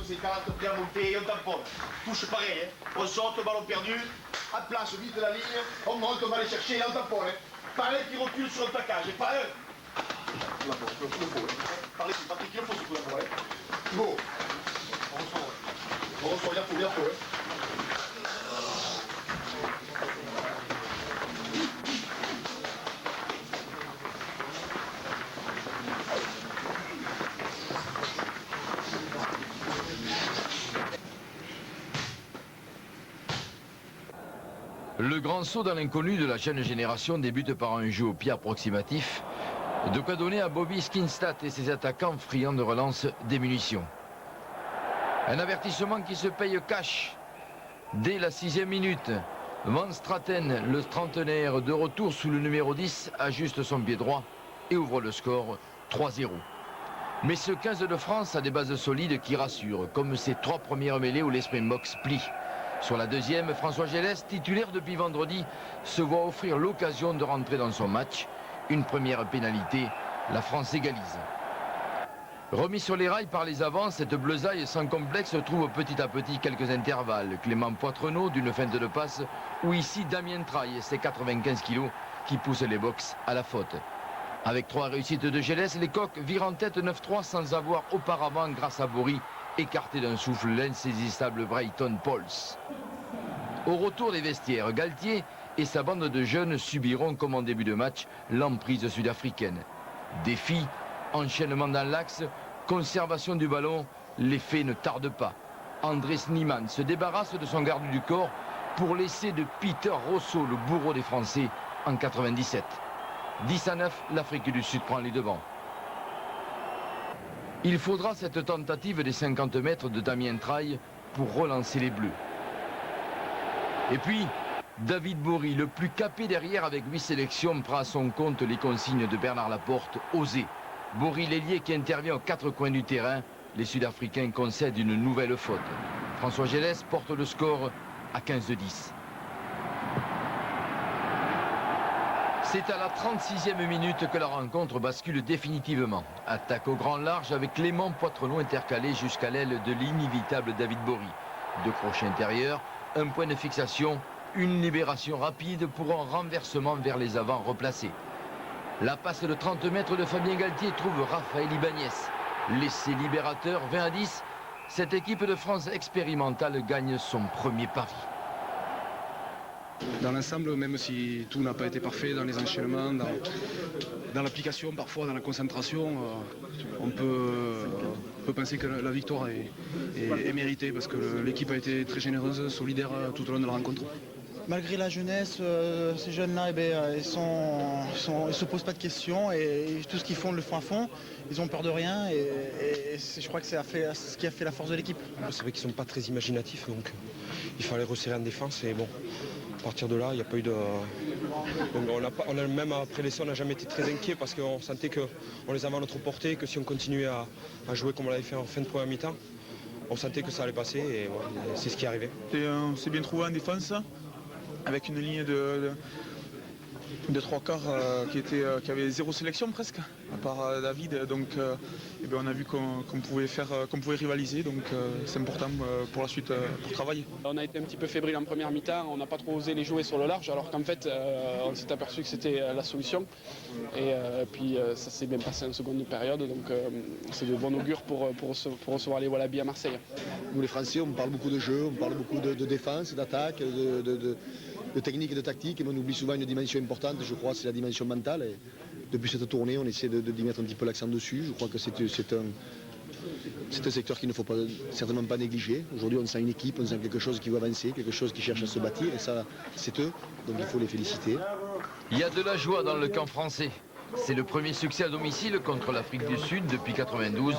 c'est 40 prêts à monter et on tamponne. Touche pareil, hein. On saute, ballon perdu, à place, vite de la ligne, on monte, on va aller chercher et on tamponne. Hein. Pas un qui recule sur le plaquage, et pas un. La bourre, il faut, hein. Par ici, Patrick, il faut surtout la bourre. Hein. Bon. On ressort, il faut, hein. Le grand saut dans l'inconnu de la jeune génération débute par un jeu au pied approximatif, de quoi donner à Bobby Skinstad et ses attaquants friands de relance des munitions. Un avertissement qui se paye cash dès la 6e minute. Van Straten, le trentenaire de retour sous le numéro 10, ajuste son pied droit et ouvre le score 3-0. Mais ce 15 de France a des bases solides qui rassurent, comme ses 3 premières mêlées où les Springboks plient. Sur la deuxième, François Gélès, titulaire depuis vendredi, se voit offrir l'occasion de rentrer dans son match. Une première pénalité, la France égalise. Remis sur les rails par les avants, cette bleusaille sans complexe trouve petit à petit quelques intervalles. Clément Poitrenaud d'une feinte de passe, ou ici Damien Traille, ses 95 kilos, qui poussent les Boks à la faute. Avec 3 réussites de Gélès, les Coqs virent en tête 9-3 sans avoir auparavant, grâce à Bory, écarté d'un souffle l'insaisissable Brayton Pauls. Au retour des vestiaires, Galtier et sa bande de jeunes subiront, comme en début de match, l'emprise sud-africaine. Défi, enchaînement dans l'axe, conservation du ballon, l'effet ne tarde pas. André Snyman se débarrasse de son garde du corps pour l'essai de Peter Rosso, le bourreau des Français, en 97. 10-9, l'Afrique du Sud prend les devants. Il faudra cette tentative des 50 mètres de Damien Traille pour relancer les Bleus. Et puis, David Bory, le plus capé derrière avec 8 sélections, prend à son compte les consignes de Bernard Laporte, oser. Bory, l'ailier qui intervient aux 4 coins du terrain, les Sud-Africains concèdent une nouvelle faute. François Gélès porte le score à 15-10. C'est à la 36e minute que la rencontre bascule définitivement. Attaque au grand large avec Clément Poitrenaud intercalé jusqu'à l'aile de l'inévitable David Bory. 2 crochets intérieurs, un point de fixation, une libération rapide pour un renversement vers les avants replacés. La passe de 30 mètres de Fabien Galtier trouve Raphaël Ibanez. L'essai libérateur 20-10, cette équipe de France expérimentale gagne son premier pari. Dans l'ensemble, même si tout n'a pas été parfait dans les enchaînements, dans l'application, parfois dans la concentration, on peut penser que la victoire est méritée parce que l'équipe a été très généreuse, solidaire tout au long de la rencontre. Malgré la jeunesse, ces jeunes-là, ils se posent pas de questions et tout ce qu'ils font, ils le font à fond. Ils ont peur de rien et je crois que c'est ce qui a fait la force de l'équipe. C'est vrai qu'ils ne sont pas très imaginatifs, donc il fallait resserrer en défense et bon, à partir de là, il n'y a pas eu de... Donc même après l'essai, on n'a jamais été très inquiet parce qu'on sentait qu'on les avait à notre portée, que si on continuait à jouer comme on l'avait fait en fin de première mi-temps, on sentait que ça allait passer et ouais, c'est ce qui est arrivé. On s'est bien trouvé en défense, avec une ligne de 3 quarts qui avait 0 sélection presque, à part David. Donc on a vu qu'on pouvait rivaliser, donc c'est important pour la suite pour travailler. On a été un petit peu fébrile en première mi-temps, on n'a pas trop osé les jouer sur le large, alors qu'en fait on s'est aperçu que c'était la solution. Et puis ça s'est bien passé en seconde période, donc c'est de bon augure pour recevoir les Wallabies à Marseille. Nous les Français, on parle beaucoup de jeu, on parle beaucoup de défense, d'attaque, de technique et de tactique, mais on oublie souvent une dimension importante, je crois, c'est la dimension mentale. Et depuis cette tournée, on essaie d'y mettre un petit peu l'accent dessus. Je crois que c'est un secteur qu'il ne faut certainement pas négliger. Aujourd'hui, on sent une équipe, on sent quelque chose qui veut avancer, quelque chose qui cherche à se bâtir, et ça, c'est eux, donc il faut les féliciter. Il y a de la joie dans le camp français. C'est le premier succès à domicile contre l'Afrique du Sud depuis 92.